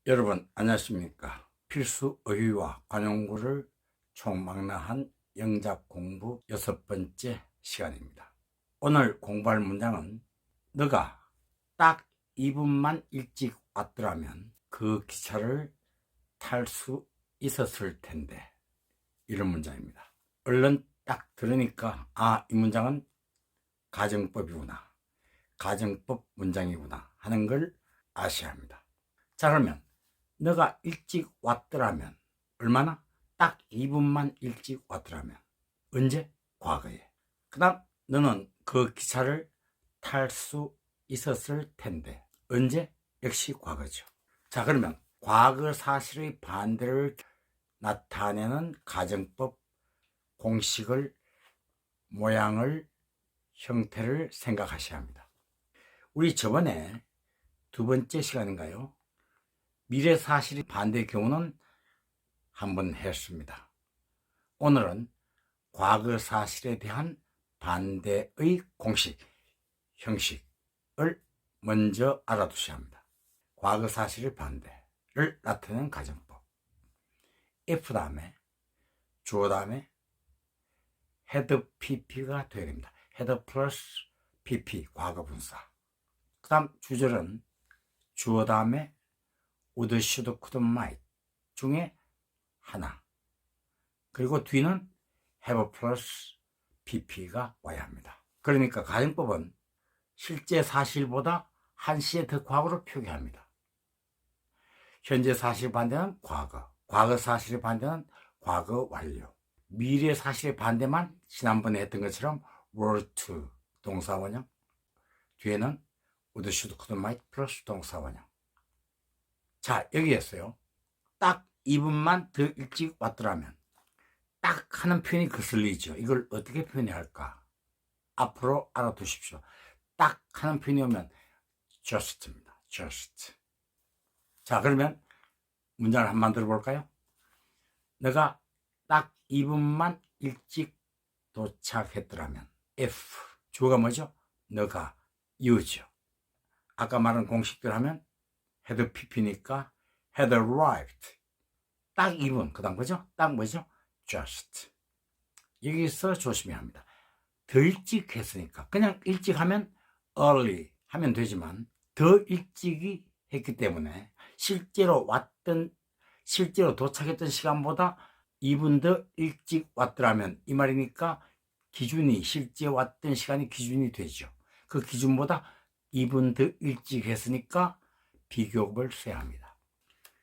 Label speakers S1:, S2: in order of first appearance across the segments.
S1: 여러분 안녕하십니까. 필수 어휘와 관용구를 총망라한 영작 공부 6번째 시간입니다. 오늘 공부할 문장은 너가 딱 2분만 일찍 왔더라면 그 기차를 탈 수 있었을 텐데, 이런 문장입니다. 얼른 딱 들으니까 이 문장은 가정법이구나, 가정법 문장이구나 하는 걸 아셔야 합니다. 자, 그러면 너가 일찍 왔더라면, 얼마나? 딱 2분만 일찍 왔더라면. 언제? 과거에. 그 다음 너는 그 기차를 탈 수 있었을 텐데. 언제? 역시 과거죠. 자, 그러면 과거 사실의 반대를 나타내는 가정법 공식을, 모양을, 형태를 생각하셔야 합니다. 우리 저번에 두 번째 시간인가요? 미래 사실이 반대의 경우는 한번 했습니다. 오늘은 과거 사실에 대한 반대의 공식, 형식을 먼저 알아두셔야 합니다. 과거 사실의 반대를 나타내는 가정법. if 다음에, 주어 다음에 had pp가 되어야 됩니다. had 플러스 pp, 과거 분사. 그 다음 주절은 주어 다음에 would, should, could, might 중에 하나, 그리고 뒤는 have 플러스 pp가 와야 합니다. 그러니까 가정법은 실제 사실보다 한시에 더 과거로 표기합니다. 현재 사실 반대는 과거, 과거 사실의 반대는 과거 완료, 미래 사실의 반대만 지난번에 했던 것처럼 were to 동사원형, 뒤에는 would, should, could, might 플러스 동사원형. 자, 여기에서요, 딱 2분만 더 일찍 왔더라면, 딱 하는 표현이 거슬리죠. 이걸 어떻게 표현해야 할까? 앞으로 알아두십시오. 딱 하는 표현이 오면 just입니다. just. 자, 그러면 문장을 한번 만들어 볼까요? 너가 딱 2분만 일찍 도착했더라면, if, 주어가 뭐죠? 너가, you죠. 아까 말한 공식들 하면 had pp니까 had arrived. 딱 2분, 그 다음 뭐죠? 딱 뭐죠? just. 여기서 조심해야 합니다. 더 일찍 했으니까, 그냥 일찍 하면 early 하면 되지만 더 일찍이 했기 때문에 실제로 도착했던 시간보다 2분 더 일찍 왔더라면, 이 말이니까 기준이, 실제 왔던 시간이 기준이 되죠. 그 기준보다 2분 더 일찍 했으니까 비교급을 써야 합니다.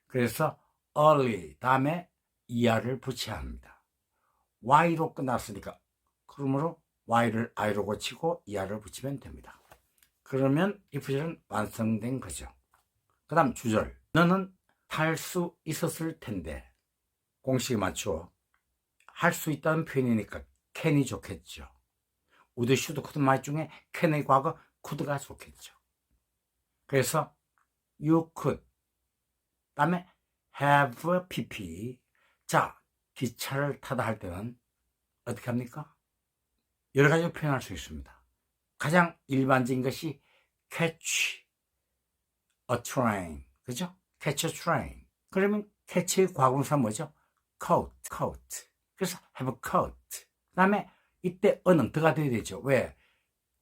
S1: 그래서 early 다음에 er를 붙여야 합니다. y로 끝났으니까, 그러므로 y를 i로 고치고 er를 붙이면 됩니다. 그러면 if절은 완성된 거죠. 그 다음 주절, 너는 탈 수 있었을 텐데, 공식에 맞추어 할 수 있다는 표현이니까 can이 좋겠죠. would, should, could, might 중에 can의 과거 could가 좋겠죠. 그래서 you could, 다음에 have pp. 자, 기차를 타다 할 때는 어떻게 합니까? 여러 가지로 표현할 수 있습니다. 가장 일반적인 것이 catch a train, 그죠? catch a train. 그러면 catch의 과거분사 뭐죠? coat. 그래서 have a coat. 그 다음에 이때 어는 더가 돼야 되죠. 왜?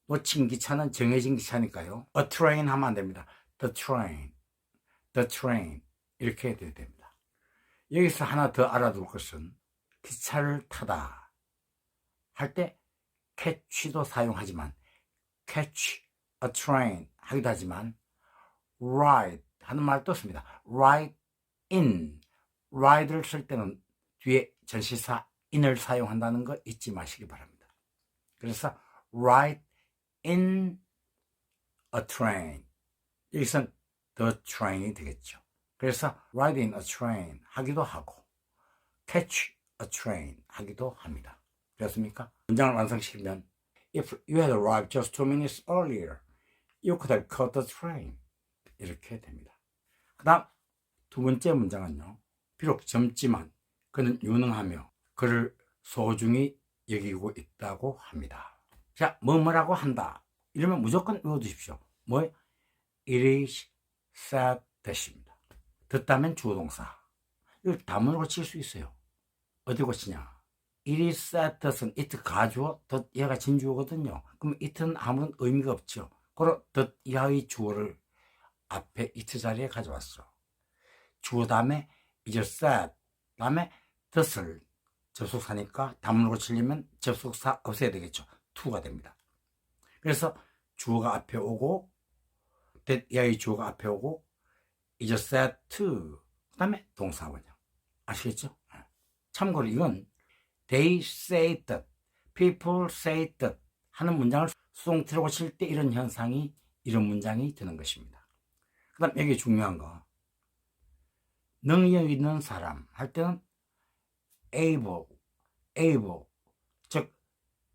S1: 놓친 기차는 정해진 기차니까요. a train 하면 안 됩니다. the train 이렇게 해야 됩니다. 여기서 하나 더 알아둘 것은, 기차를 타다 할 때 catch도 사용하지만, catch a train 하기도 하지만, ride 하는 말도 씁니다. ride in. ride를 쓸 때는 뒤에 전치사 in을 사용한다는 거 잊지 마시기 바랍니다. 그래서 ride in a train, 여기서는 the train이 되겠죠. 그래서 ride in a train 하기도 하고 catch a train 하기도 합니다. 되었습니까? 문장을 완성시키면 if you had arrived just 2 minutes earlier, you could have caught the train. 이렇게 됩니다. 그 다음 두 번째 문장은요, 비록 젊지만 그는 유능하며 그를 소중히 여기고 있다고 합니다. 자, 뭐라고 한다 이러면 무조건 외워두십시오. It is said that입니다. 듣다면 주어동사. 이걸 다문으로 고칠 수 있어요. 어디 고치냐? It is said that은 it 가주어, that 얘가 진주어거든요. 그럼 it는 아무런 의미가 없죠. 그럼 that 이하의 주어를 앞에 it 자리에 가져왔어. 주어 다음에 is said 다음에 that을 접속사니까 다문으로 고치려면 접속사 없애야 되겠죠. to가 됩니다. 그래서 주어가 앞에 오고 that 이하의 주어가 앞에 오고 is said to 그 다음에 동사 원형. 아시겠죠? 참고로 이건 they say that, people say that 하는 문장을 수동태로 고칠 때 이런 현상이, 이런 문장이 되는 것입니다. 그 다음 여기 중요한 거, 능력 있는 사람 할 때는 able, 즉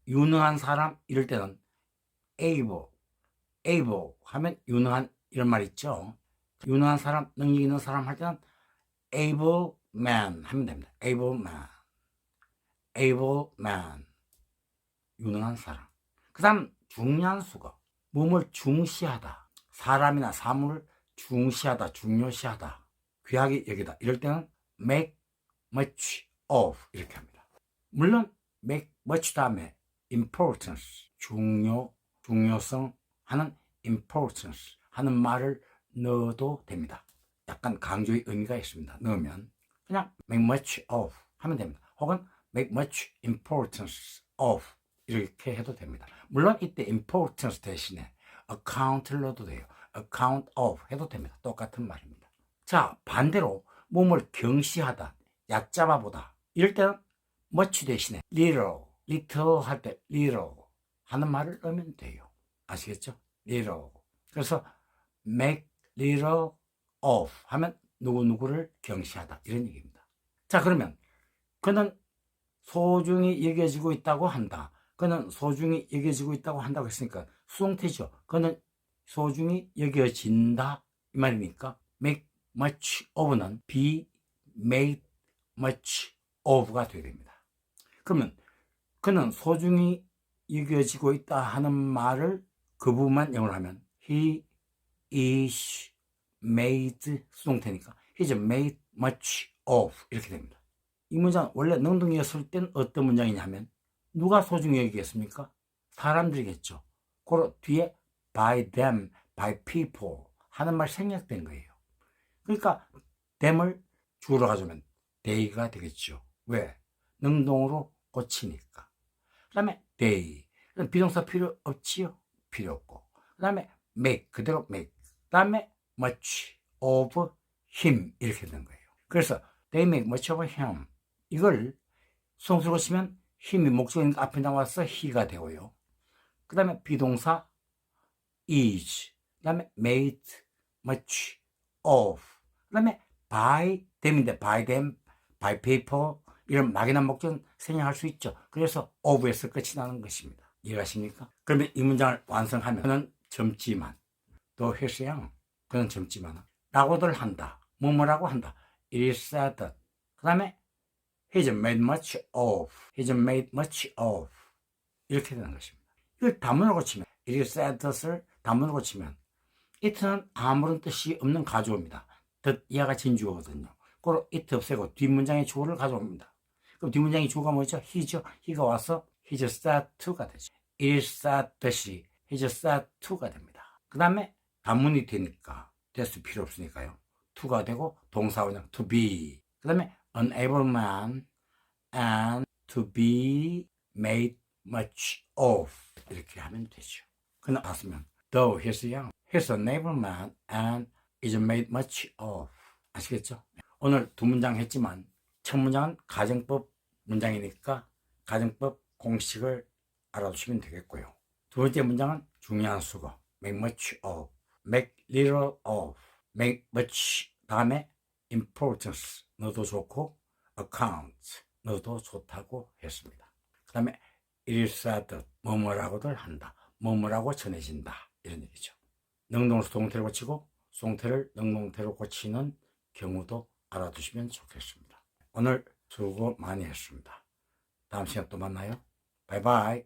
S1: 유능한 사람 이럴 때는 able 하면 유능한 이런 말 있죠. 유능한 사람, 능력 있는 사람 할 때는 able man 하면 됩니다. able man 유능한 사람. 그 다음 중요한 수거, 몸을 중시하다, 사람이나 사물을 중시하다, 중요시하다, 귀하게 여기다 이럴 때는 make much of 이렇게 합니다. 물론 make much 다음에 importance, 중요성 하는 importance 하는 말을 넣어도 됩니다. 약간 강조의 의미가 있습니다. 넣으면 그냥 make much of 하면 됩니다. 혹은 make much importance of 이렇게 해도 됩니다. 물론 이때 importance 대신에 account를 넣어도 돼요. account of 해도 됩니다. 똑같은 말입니다. 자, 반대로 몸을 경시하다, 얕잡아 보다 이럴 때는 much 대신에 little 할 때 little 하는 말을 넣으면 돼요. 아시겠죠? little. 그래서 make little of 하면 누구누구를 경시하다 이런 얘기입니다. 자, 그러면 그는 소중히 여겨지고 있다고 한다. 그는 소중히 여겨지고 있다고 한다고 했으니까 수동태죠. 그는 소중히 여겨진다 이 말이니까 make much of는 be made much of가 되어야 됩니다. 그러면 그는 소중히 여겨지고 있다 하는 말을 그 부분만 영어로 하면 he is made 수동태니까 he's made much of 이렇게 됩니다. 이 문장 원래 능동이었을 땐 어떤 문장이냐면 누가 소중히 여기겠습니까? 사람들이겠죠. 그리고 뒤에 by them, by people 하는 말 생략된 거예요. 그러니까 them을 주어로 가져오면 they가 되겠죠. 왜? 능동으로 고치니까. 그 다음에 they. 비동사 필요 없지요? 필요 없고. 그 다음에 make. 그대로 make. 그 다음에 much of him. 이렇게 된 거예요. 그래서 they make much of him. 이걸 수동태로 고치면 힘이 목적인 앞에 나와서 he가 되고요. 그 다음에 비동사 is. 그 다음에 made much of. 그 다음에 by them인데 by them, by people 이런 막연한 목적은 생략할 수 있죠. 그래서 of에서 끝이 나는 것입니다. 이해가십니까? 그러면 이 문장을 완성하면 그는 젊지만 또 회수양 그는 젊지만 라고들 한다. 뭐뭐라고 한다. It is said that. 그 다음에 He's made much of. He's made much of. 이렇게 되는 것입니다. 이걸 단문으로 고치면 It is said that을 단문으로 고치면 it는 아무런 뜻이 없는 가주어입니다. that 이하가 진주어거든요. 그리고 it 없애고 뒷문장의 주어를 가져옵니다. 그럼 뒷문장의 주어가 뭐죠? he죠. he가 와서 he's said to가 되죠. It is said that이 he's said to가 됩니다. 그 다음에 단문이 되니까 됐을 필요 없으니까요. to가 되고 동사 원형 to be. 그 다음에 unable man and to be made much of 이렇게 하면 되죠. 그는 봤으면 though he's young, he's an able man and is made much of. 아시겠죠? 오늘 두 문장 했지만 첫 문장은 가정법 문장이니까 가정법 공식을 알아두시면 되겠고요. 두 번째 문장은 중요한 수거 make much of, make little of, make much 다음에 importance 넣어도 좋고 account 넣어도 좋다고 했습니다. 그 다음에 it is said that 뭐뭐라고들 한다. 뭐뭐라고 전해진다. 이런 얘기죠. 능동을 수동태로 고치고 수동태를 능동태로 고치는 경우도 알아두시면 좋겠습니다. 오늘 수고 많이 했습니다. 다음 시간 또 만나요. 바이바이.